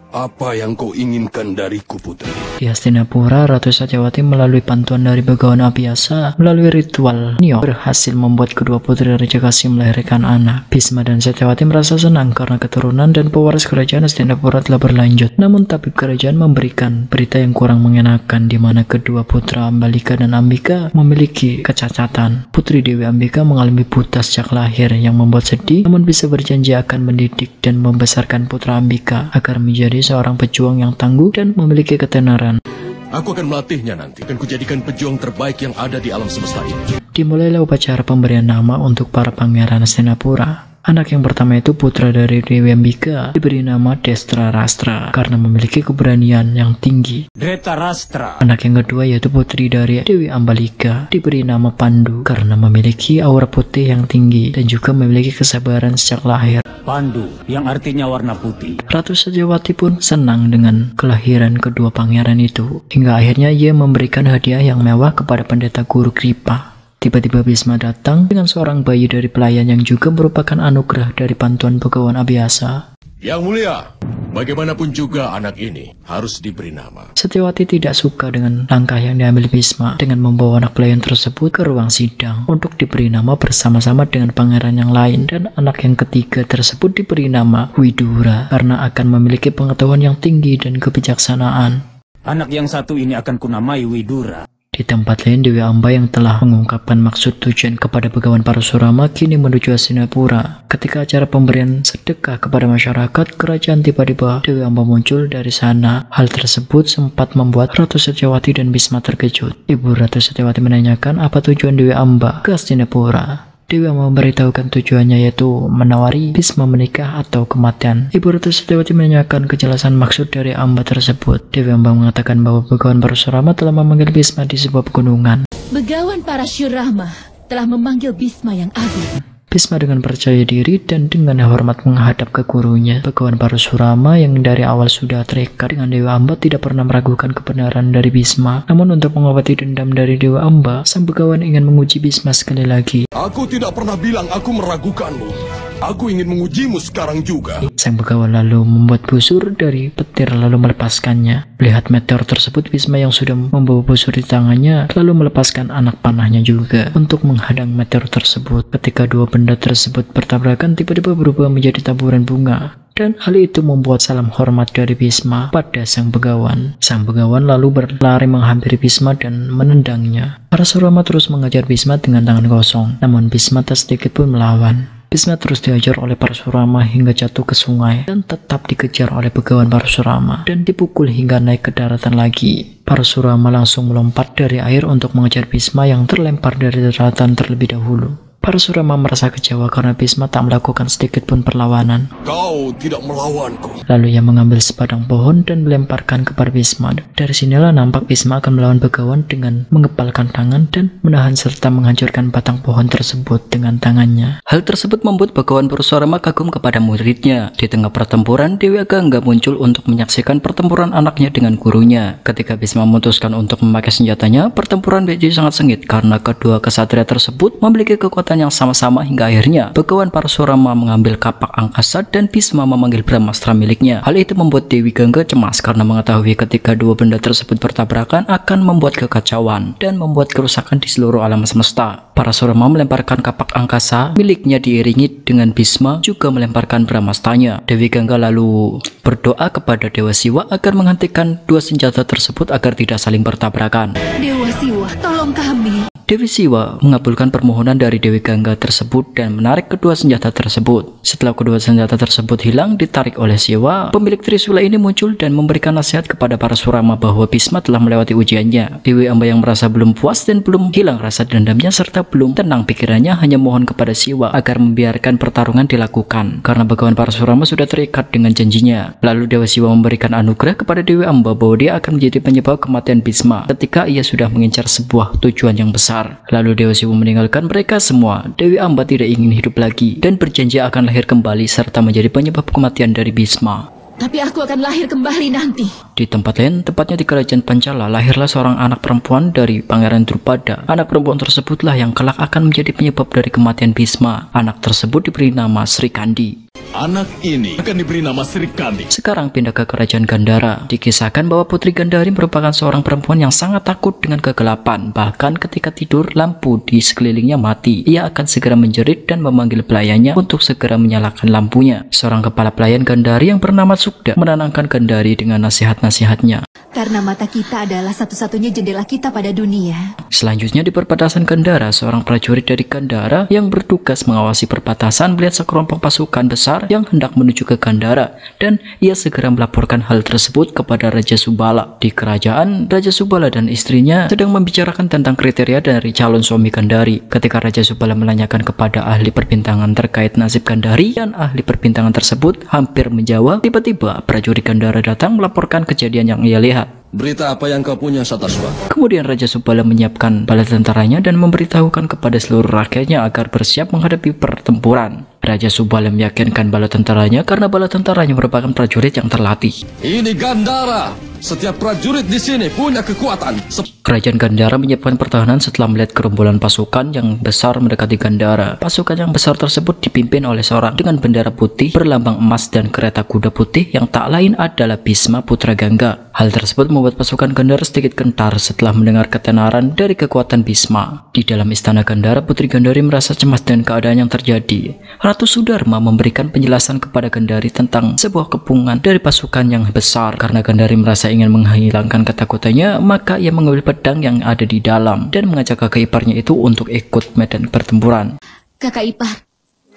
Apa yang kau inginkan dariku, Putri? Di Hastinapura, Ratu Satyawati melalui bantuan dari Begawan Abhyasa, melalui ritual Nio, berhasil membuat kedua putri Raja Kasih melahirkan anak. Bhisma dan Satyawati merasa senang karena keturunan dan pewaris kerajaan Hastinapura telah berlanjut. Namun tabib kerajaan memberikan berita yang kurang mengenakan, di mana kedua putra Ambalika dan Ambika memiliki kecacatan. Putri Dewi Ambika mengalami buta sejak lahir yang membuat sedih, namun bisa berjanji akan mendidik dan membesarkan putra Ambika agar menjadi seorang pejuang yang tangguh dan memiliki ketenaran. Aku akan melatihnya nanti, dan kujadikan pejuang terbaik yang ada di alam semesta ini. Dimulailah upacara pemberian nama untuk para pangeran Hastinapura. Anak yang pertama itu putra dari Dewi Ambika, diberi nama Destrarastra karena memiliki keberanian yang tinggi. Dhritarashtra. Anak yang kedua yaitu putri dari Dewi Ambalika, diberi nama Pandu karena memiliki aura putih yang tinggi dan juga memiliki kesabaran sejak lahir. Pandu, yang artinya warna putih. Ratu Satyawati pun senang dengan kelahiran kedua pangeran itu, hingga akhirnya ia memberikan hadiah yang mewah kepada pendeta guru Kripa. Tiba-tiba Bhisma datang dengan seorang bayi dari pelayan yang juga merupakan anugerah dari bantuan Begawan Abhyasa. Yang mulia, bagaimanapun juga anak ini harus diberi nama. Satyawati tidak suka dengan langkah yang diambil Bhisma dengan membawa anak pelayan tersebut ke ruang sidang untuk diberi nama bersama-sama dengan pangeran yang lain, dan anak yang ketiga tersebut diberi nama Widura karena akan memiliki pengetahuan yang tinggi dan kebijaksanaan. Anak yang satu ini akan kunamai Widura. Di tempat lain, Dewi Amba yang telah mengungkapkan maksud tujuan kepada Begawan Parasurama kini menuju Hastinapura. Ketika acara pemberian sedekah kepada masyarakat kerajaan, tiba-tiba Dewi Amba muncul dari sana. Hal tersebut sempat membuat Ratu Satyawati dan Bhisma terkejut. Ibu Ratu Satyawati menanyakan apa tujuan Dewi Amba ke Hastinapura. Dewi Amba memberitahukan tujuannya, yaitu menawari Bhisma menikah atau kematian. Ibu Ratu Satyawati menanyakan kejelasan maksud dari Amba tersebut. Dewi Amba mengatakan bahwa Begawan Parasurama telah memanggil Bhisma di sebuah pegunungan. Begawan Parasurama telah memanggil Bhisma yang agung. Bhisma dengan percaya diri dan dengan hormat menghadap ke gurunya. Begawan Parasurama yang dari awal sudah terikat dengan Dewi Amba tidak pernah meragukan kebenaran dari Bhisma. Namun untuk mengobati dendam dari Dewi Amba, sang Begawan ingin menguji Bhisma sekali lagi. Aku tidak pernah bilang aku meragukanmu. Aku ingin mengujimu sekarang juga. Sang Begawan lalu membuat busur dari petir lalu melepaskannya. Melihat meteor tersebut, Bhisma yang sudah membawa busur di tangannya lalu melepaskan anak panahnya juga untuk menghadang meteor tersebut. Ketika dua benda tersebut bertabrakan, tiba-tiba berubah menjadi taburan bunga. Dan hal itu membuat salam hormat dari Bhisma pada sang Begawan. Sang Begawan lalu berlari menghampiri Bhisma dan menendangnya. Parasurama terus mengejar Bhisma dengan tangan kosong, namun Bhisma tak sedikit pun melawan. Bhisma terus diajar oleh Parasurama hingga jatuh ke sungai dan tetap dikejar oleh Begawan Parasurama dan dipukul hingga naik ke daratan lagi. Parasurama langsung melompat dari air untuk mengejar Bhisma yang terlempar dari daratan terlebih dahulu. Parasurama merasa kecewa karena Bhisma tak melakukan sedikit pun perlawanan. Kau tidak melawanku. Lalu ia mengambil sebatang pohon dan melemparkan kepada Bhisma. Dari sinilah nampak Bhisma akan melawan Begawan dengan mengepalkan tangan dan menahan serta menghancurkan batang pohon tersebut dengan tangannya. Hal tersebut membuat Begawan Parasurama kagum kepada muridnya. Di tengah pertempuran, Dewi Agangga muncul untuk menyaksikan pertempuran anaknya dengan gurunya. Ketika Bhisma memutuskan untuk memakai senjatanya, pertempuran menjadi sangat sengit karena kedua kesatria tersebut memiliki kekuatan yang sama-sama hingga akhirnya Begawan Parasurama mengambil kapak angkasa dan Bhisma memanggil Brahmastra miliknya. Hal itu membuat Dewi Gangga cemas karena mengetahui ketika dua benda tersebut bertabrakan akan membuat kekacauan dan membuat kerusakan di seluruh alam semesta. Parasurama melemparkan kapak angkasa miliknya diiringi dengan Bhisma juga melemparkan Brahmastranya. Dewi Gangga lalu berdoa kepada Dewa Siwa agar menghentikan dua senjata tersebut agar tidak saling bertabrakan. Dewa Siwa, tolong kami. Dewi Siwa mengabulkan permohonan dari Dewi Gangga tersebut dan menarik kedua senjata tersebut. Setelah kedua senjata tersebut hilang ditarik oleh Siwa, pemilik Trisula ini muncul dan memberikan nasihat kepada Parasurama bahwa Bhisma telah melewati ujiannya. Dewi Amba yang merasa belum puas dan belum hilang rasa dendamnya serta belum tenang pikirannya hanya mohon kepada Siwa agar membiarkan pertarungan dilakukan karena Begawan Parasurama sudah terikat dengan janjinya. Lalu Dewa Siwa memberikan anugerah kepada Dewi Amba bahwa dia akan menjadi penyebab kematian Bhisma ketika ia sudah mengincar sebuah tujuan yang besar. Lalu Dewa Siwa meninggalkan mereka semua. Dewi Amba tidak ingin hidup lagi dan berjanji akan lahir kembali serta menjadi penyebab kematian dari Bhisma. Tapi aku akan lahir kembali nanti. Di tempat lain, tepatnya di kerajaan Pancala, lahirlah seorang anak perempuan dari Pangeran Drupada. Anak perempuan tersebutlah yang kelak akan menjadi penyebab dari kematian Bhisma. Anak tersebut diberi nama Sri Kandi. Anak ini akan diberi nama Srikandi. Sekarang pindah ke kerajaan Gandhara. Dikisahkan bahwa Putri Gandhari merupakan seorang perempuan yang sangat takut dengan kegelapan. Bahkan ketika tidur, lampu di sekelilingnya mati. Ia akan segera menjerit dan memanggil pelayannya untuk segera menyalakan lampunya. Seorang kepala pelayan Gandhari yang bernama Sugda menenangkan Gandhari dengan nasihat-nasihatnya. Karena mata kita adalah satu-satunya jendela kita pada dunia. Selanjutnya di perbatasan Gandhara, seorang prajurit dari Gandhara yang bertugas mengawasi perbatasan melihat sekelompok pasukan besar yang hendak menuju ke Gandhara, dan ia segera melaporkan hal tersebut kepada Raja Subala. Di kerajaan, Raja Subala dan istrinya sedang membicarakan tentang kriteria dari calon suami Gandhari. Ketika Raja Subala menanyakan kepada ahli perbintangan terkait nasib Gandhari, dan ahli perbintangan tersebut hampir menjawab, tiba-tiba prajurit Gandhara datang melaporkan kejadian yang ia lihat. Berita apa yang kau punya, Sataswa? Kemudian Raja Subala menyiapkan bala tentaranya dan memberitahukan kepada seluruh rakyatnya agar bersiap menghadapi pertempuran. Raja Subala meyakinkan bala tentaranya karena bala tentaranya merupakan prajurit yang terlatih. Ini Gandhara. Setiap prajurit di sini punya kekuatan. Kerajaan Gandhara menyiapkan pertahanan setelah melihat gerombolan pasukan yang besar mendekati Gandhara. Pasukan yang besar tersebut dipimpin oleh seorang dengan bendera putih berlambang emas dan kereta kuda putih yang tak lain adalah Bhisma Putra Gangga. Hal tersebut membuat pasukan Gandhara sedikit gentar setelah mendengar ketenaran dari kekuatan Bhisma. Di dalam istana Gandhara, Putri Gandhari merasa cemas dengan keadaan yang terjadi. Ratu Sudharma memberikan penjelasan kepada Gandhari tentang sebuah kepungan dari pasukan yang besar. Karena Gandhari merasa ingin menghilangkan ketakutannya, maka ia mengambil pedang yang ada di dalam dan mengajak kakak iparnya itu untuk ikut medan pertempuran. Kakak ipar,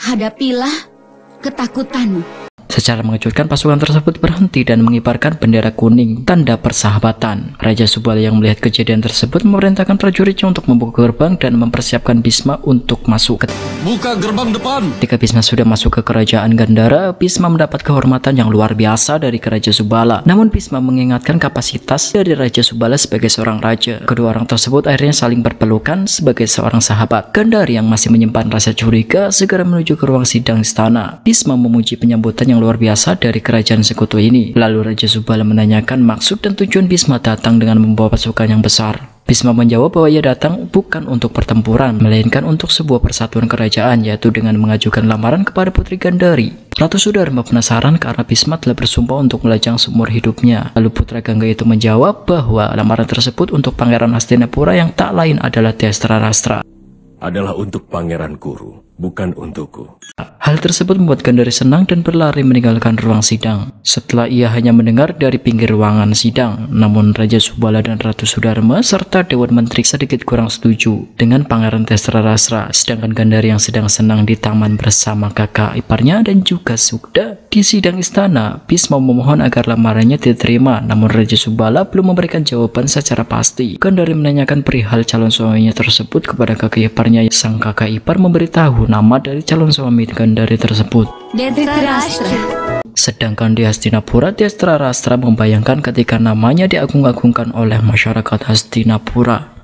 hadapilah ketakutanmu. Secara mengejutkan, pasukan tersebut berhenti dan mengibarkan bendera kuning, tanda persahabatan. Raja Subala yang melihat kejadian tersebut memerintahkan prajuritnya untuk membuka gerbang dan mempersiapkan Bhisma untuk masuk. Buka gerbang depan. Ketika Bhisma sudah masuk ke kerajaan Gandhara, Bhisma mendapat kehormatan yang luar biasa dari Raja Subala. Namun Bhisma mengingatkan kapasitas dari Raja Subala sebagai seorang raja. Kedua orang tersebut akhirnya saling berpelukan sebagai seorang sahabat. Gandhari yang masih menyimpan rasa curiga segera menuju ke ruang sidang istana. Bhisma memuji penyambutan yang luar biasa dari kerajaan sekutu ini. Lalu Raja Subala menanyakan maksud dan tujuan Bhisma datang dengan membawa pasukan yang besar. Bhisma menjawab bahwa ia datang bukan untuk pertempuran, melainkan untuk sebuah persatuan kerajaan, yaitu dengan mengajukan lamaran kepada Putri Gandhari. Ratu Sudharma penasaran karena Bhisma telah bersumpah untuk melajang seumur hidupnya. Lalu Putra Gangga itu menjawab bahwa lamaran tersebut untuk Pangeran Hastinapura yang tak lain adalah Dhestharashtra. Adalah untuk Pangeran Kuru, bukan untukku. Hal tersebut membuat Gandhari senang dan berlari meninggalkan ruang sidang. Setelah ia hanya mendengar dari pinggir ruangan sidang, namun Raja Subala dan Ratu Sudharma serta Dewan Menteri sedikit kurang setuju dengan Pangeran Dhestharashtra. Sedangkan Gandhari yang sedang senang di taman bersama kakak iparnya dan juga Sugda. Di sidang istana, Bhisma memohon agar lamarannya diterima, namun Raja Subala belum memberikan jawaban secara pasti. Gandhari menanyakan perihal calon suaminya tersebut kepada kakak iparnya. Sang kakak ipar memberitahu nama dari calon suami Gandhari tersebut. Dhestharashtra. Sedangkan di Hastinapura, Dhestharashtra membayangkan ketika namanya diagung-agungkan oleh masyarakat Hastinapura.